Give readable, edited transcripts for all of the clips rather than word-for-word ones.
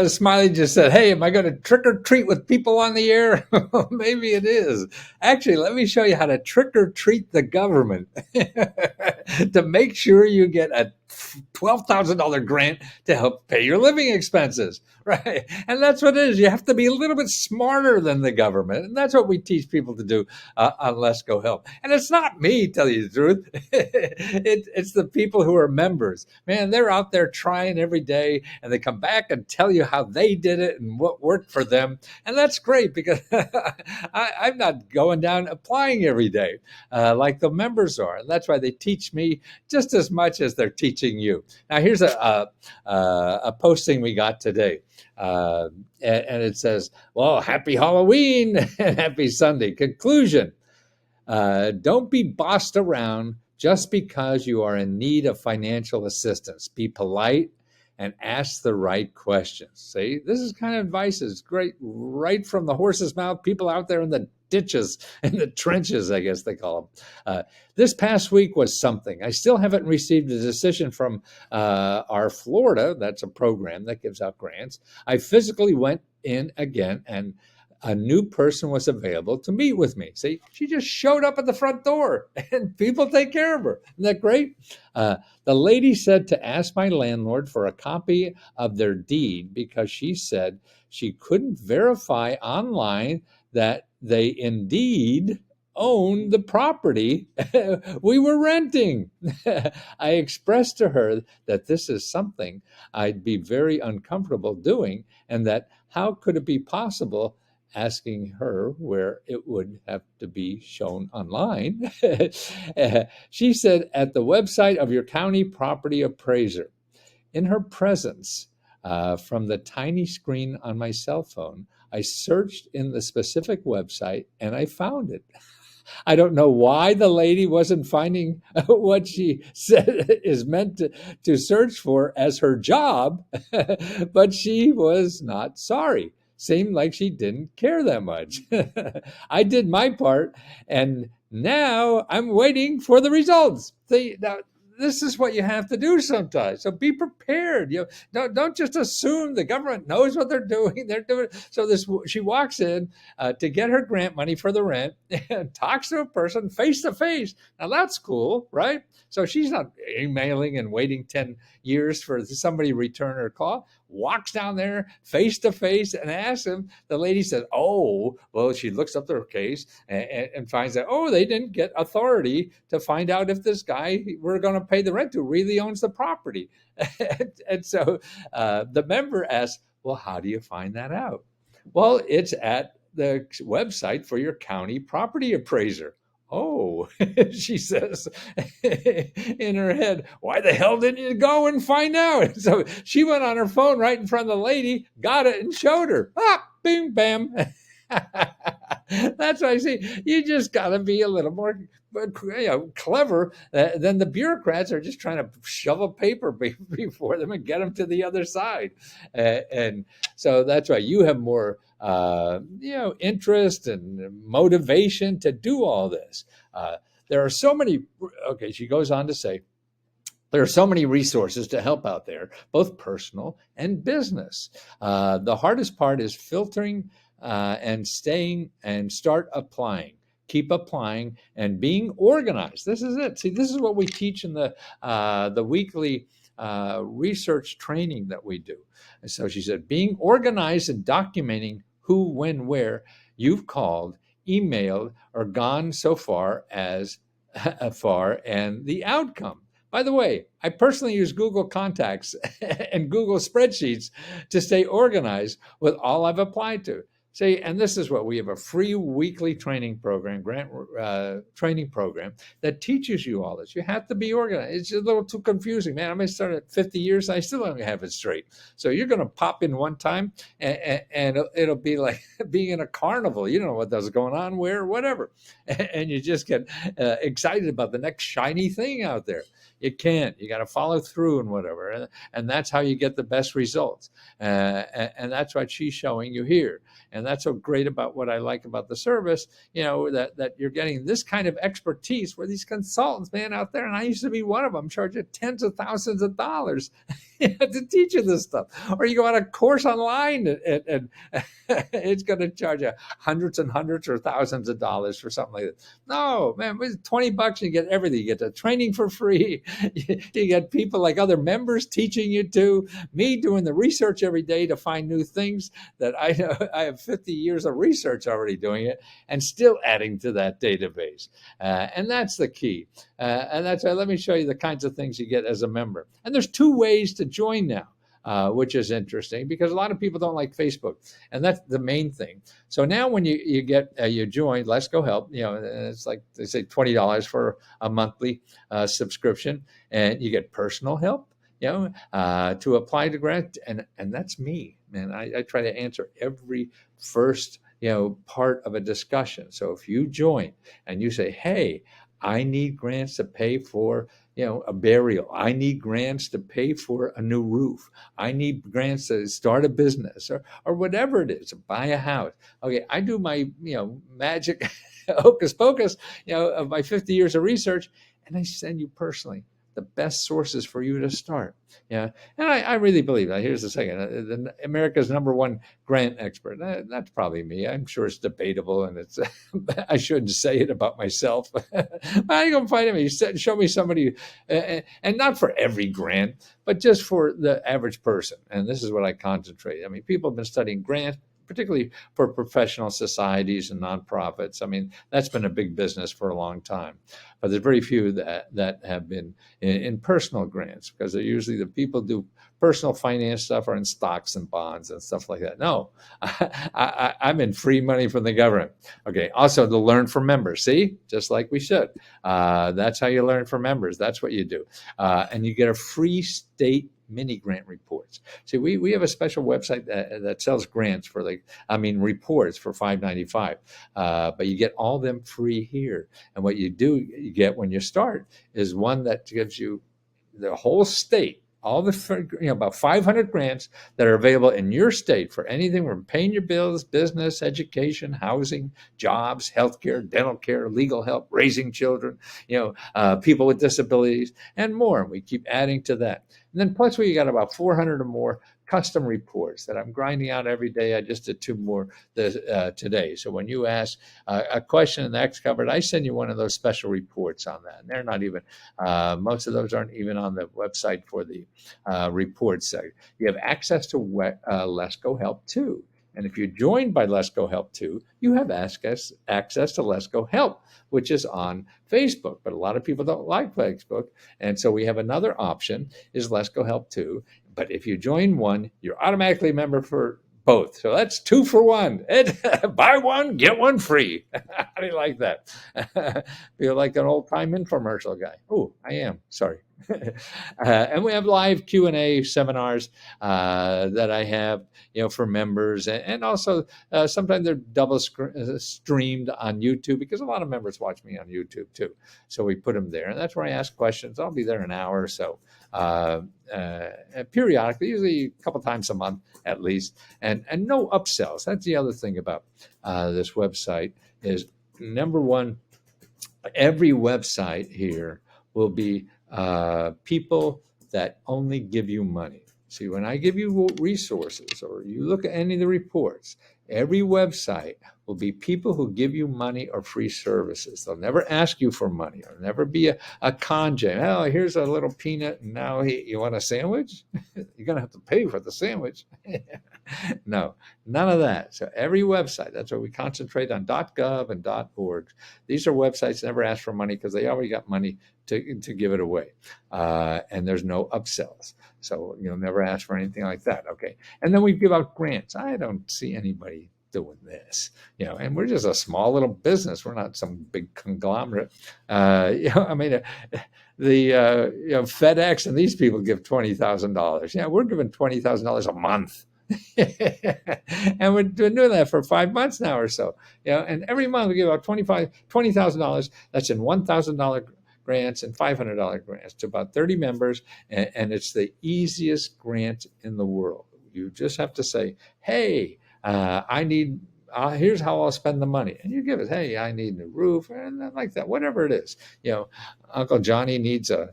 Smiley just said, "Hey, am I going to trick or treat with people on the air?" Maybe it is. Actually, let me show you how to trick or treat the government to make sure you get a $12,000 grant to help pay your living expenses. Right. And that's what it is. You have to be a little bit smarter than the government. And that's what we teach people to do on Lesko Help. And it's not me, tell you the truth. It's the people who are members. Man, they're out there trying every day, and they come back and tell you how they did it and what worked for them. And that's great, because I'm not going down applying every day like the members are. And that's why they teach me just as much as they're teaching you. Now, here's a posting we got today. And it says, well, happy Halloween and happy Sunday. Conclusion: don't be bossed around just because you are in need of financial assistance. Be polite and ask the right questions. See, this is kind of advice is great, right from the horse's mouth. People out there in the ditches, in the trenches, I guess they call them. This past week was something. I still haven't received a decision from our Florida. That's a program that gives out grants. I physically went in again, and a new person was available to meet with me. See, she just showed up at the front door, and people take care of her. Isn't that great? The lady said to ask my landlord for a copy of their deed, because she said she couldn't verify online that they indeed owned the property we were renting. I expressed to her that this is something I'd be very uncomfortable doing, and that how could it be possible, asking her where it would have to be shown online. She said, at the website of your county property appraiser. In her presence, from the tiny screen on my cell phone, I searched in the specific website and I found it. I don't know why the lady wasn't finding what she said is meant to search for as her job, but she was not sorry. Seemed like she didn't care that much. I did my part, and now I'm waiting for the results. See, now, this is what you have to do sometimes. So be prepared. Don't just assume the government knows what they're doing. They're doing so. She walks in to get her grant money for the rent and talks to a person face to face. Now that's cool, right? So she's not emailing and waiting 10 years for somebody to return her call. Walks down there face to face and asks him. The lady says, "Oh, well," she looks up their case and finds out, oh, they didn't get authority to find out if this guy we're going to pay the rent to really owns the property. And so the member asks, well, how do you find that out? Well, it's at the website for your county property appraiser. Oh, she says in her head, why the hell didn't you go and find out? So she went on her phone right in front of the lady, got it, and showed her. Ah, bing, bam. That's what I see. You just got to be a little more clever than the bureaucrats are just trying to shove a paper before them and get them to the other side. And so that's why you have more interest and motivation to do all this. There are so many. Okay, she goes on to say, there are so many resources to help out there, both personal and business. The hardest part is filtering and staying and start applying. Keep applying and being organized. This is it. See, this is what we teach in the weekly research training that we do. And so she said, being organized and documenting who, when, where you've called, emailed, or gone so far as far, and the outcome. By the way, I personally use Google Contacts and Google Spreadsheets to stay organized with all I've applied to. See, and this is what we have, a free weekly training program, grant training program that teaches you all this. You have to be organized. It's a little too confusing, man. I may start at 50 years, and I still don't have it straight. So you're going to pop in one time, and it'll be like being in a carnival. You don't know what's going on, where, whatever. And you just get excited about the next shiny thing out there. You can't. You got to follow through and whatever. And that's how you get the best results. And that's what she's showing you here. And that's so great about what I like about the service, that you're getting this kind of expertise where these consultants, man, out there, and I used to be one of them, charge you tens of thousands of dollars to teach you this stuff. Or you go on a course online and it's going to charge you hundreds and hundreds or thousands of dollars for something like that. No, man, with $20 and you get everything. You get the training for free. You get people like other members teaching you to, me doing the research every day to find new things that I know. I have 50 years of research already doing it and still adding to that database. And that's the key. And that's why, let me show you the kinds of things you get as a member. And there's two ways to join now. Which is interesting because a lot of people don't like Facebook, and that's the main thing. So now when you get you join Lesko Help, it's like they say $20 for a monthly subscription, and you get personal help, to apply to grant, and that's me, man. I try to answer every first part of a discussion. So if you join and you say, hey, I need grants to pay for a burial. I need grants to pay for a new roof. I need grants to start a business or whatever it is, buy a house. Okay, I do my, magic hocus pocus, of my 50 years of research, and I send you personally the best sources for you to start. And I really believe that. Here's the second. America's #1 grant expert. That's probably me. I'm sure it's debatable, and it's I shouldn't say it about myself. But I go find me. Show me somebody, and not for every grant, but just for the average person. And this is what I concentrate. I mean, people have been studying grants, particularly for professional societies and nonprofits. I mean, that's been a big business for a long time. But there's very few that have been in personal grants, because they're usually the people do personal finance stuff are in stocks and bonds and stuff like that. No, I'm in free money from the government. Okay, also to learn from members. See, just like we should. That's how you learn from members. That's what you do. And you get a free state mini grant reports. See, we have a special website that sells grants for reports for $5.95. But you get all them free here. And what you get when you start is one that gives you the whole state, all the, about 500 grants that are available in your state for anything from paying your bills, business, education, housing, jobs, healthcare, dental care, legal help, raising children, people with disabilities, and more. And we keep adding to that. And then plus we got about 400 or more custom reports that I'm grinding out every day. I just did 2 more today. So when you ask a question and that's covered, I send you one of those special reports on that. And they're not even, most of those aren't even on the website for the reports. You have access to Lesko Help too. And if you're joined by Lesko Help too, you have access to Lesko Help, which is on Facebook. But a lot of people don't like Facebook. And so we have another option is Lesko Help too. But if you join one, you're automatically a member for both. So that's 2 for 1. Buy one, get one free. How do you like that? Feel like an old-time infomercial guy. Oh, I am. Sorry. And we have live Q&A seminars that I have, for members, and also sometimes they're double streamed on YouTube, because a lot of members watch me on YouTube too. So we put them there, and that's where I ask questions. I'll be there an hour or so, periodically, usually a couple times a month at least, and no upsells. That's the other thing about this website is, number one, every website here will be people that only give you money. See, when I give you resources or you look at any of the reports, every website will be people who give you money or free services. They'll never ask you for money. It'll never be a con jam. Oh, here's a little peanut, and now you want a sandwich? You're going to have to pay for the sandwich. No, none of that. So every website, that's what we concentrate on, .gov and .org. These are websites that never ask for money because they already got money to give it away. And there's no upsells. So you'll never ask for anything like that. Okay. And then we give out grants. I don't see anybody doing this, and we're just a small little business. We're not some big conglomerate. The FedEx and these people give $20,000. Yeah, we're giving $20,000 a month. And we've been doing that for 5 months now or so. And every month we give out $20,000. That's in $1,000 grants and $500 grants to about 30 members, and it's the easiest grant in the world. You just have to say, hey, I need, here's how I'll spend the money. And you give it, hey, I need a new roof, and like that, whatever it is. Uncle Johnny needs a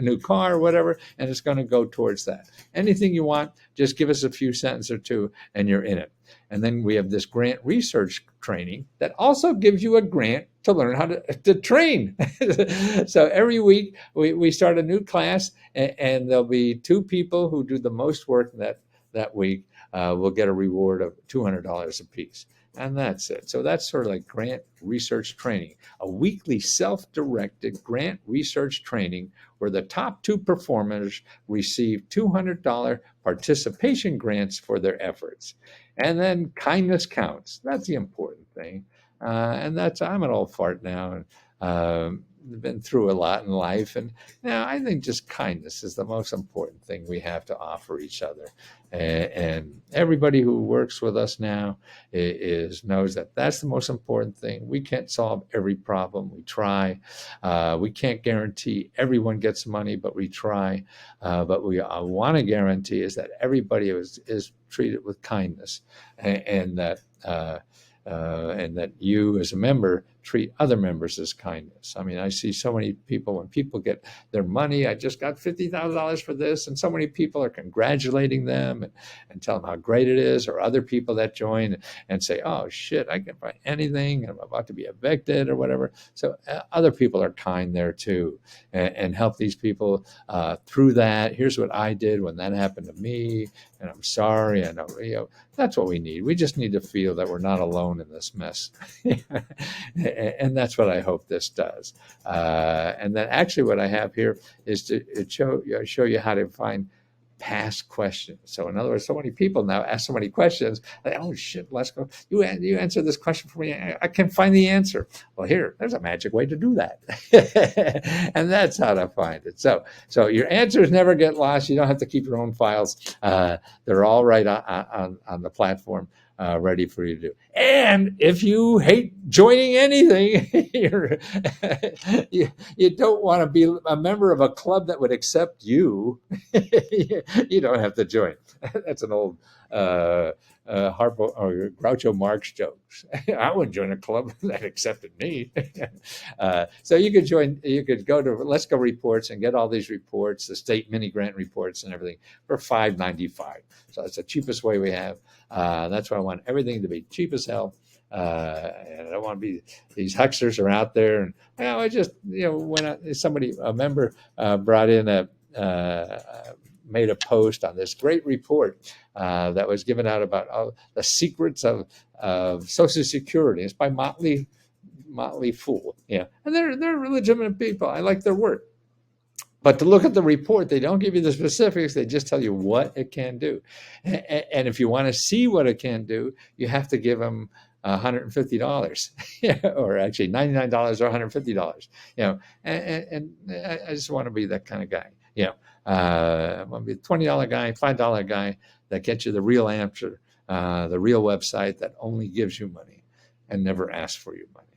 new car, whatever, and it's going to go towards that. Anything you want, just give us a few sentences or two, and you're in it. And then we have this grant research training that also gives you a grant to learn how to train. So every week we start a new class, and there'll be 2 people who do the most work that week. Will get a reward of $200 a piece. And that's it. So that's sort of like grant research training, a weekly self-directed grant research training where the top 2 performers receive $200 participation grants for their efforts. And then kindness counts. That's the important thing. And I'm an old fart now, and been through a lot in life. And now I think just kindness is the most important thing we have to offer each other. And everybody who works with us now knows that that's the most important thing. We can't solve every problem. We try. We can't guarantee everyone gets money, but we try. But we want to guarantee is that everybody is treated with kindness, and that you as a member treat other members as kindness. I mean, I see so many people, when people get their money, I just got $50,000 for this, and so many people are congratulating them and tell them how great it is, or other people that join and say, oh shit, I can buy anything, I'm about to be evicted or whatever. So other people are kind there too, and help these people through that. Here's what I did when that happened to me, and I'm sorry. I know, that's what we need. We just need to feel that we're not alone in this mess. And that's what I hope this does. And then actually what I have here is to show you how to find past questions. So in other words, so many people now ask so many questions. Like, oh shit, Lesko, you answer this question for me. I can't find the answer. Well, there's a magic way to do that. And that's how to find it. So your answers never get lost. You don't have to keep your own files. They're all right on the platform. Ready for you to do. And if you hate joining anything, you don't want to be a member of a club that would accept you, you don't have to join. That's an old Harpo or Groucho Marx jokes. I wouldn't join a club that accepted me. So you could join. You could go to Lesko Reports and get all these reports, the state mini grant reports and everything, for $5.95. So that's the cheapest way we have. That's why I want everything to be cheap as hell. And I don't want to be, these hucksters are out there. And I just, when a member brought in made a post on this great report that was given out about all the secrets of Social Security. It's by Motley Fool. And they're legitimate people. I like their work. But to look at the report, they don't give you the specifics. They just tell you what it can do. And if you want to see what it can do, you have to give them $150, or actually $99 or $150. And I just want to be that kind of guy. I want to be a $20 guy, $5 guy that gets you the real answer, the real website that only gives you money and never asks for your money.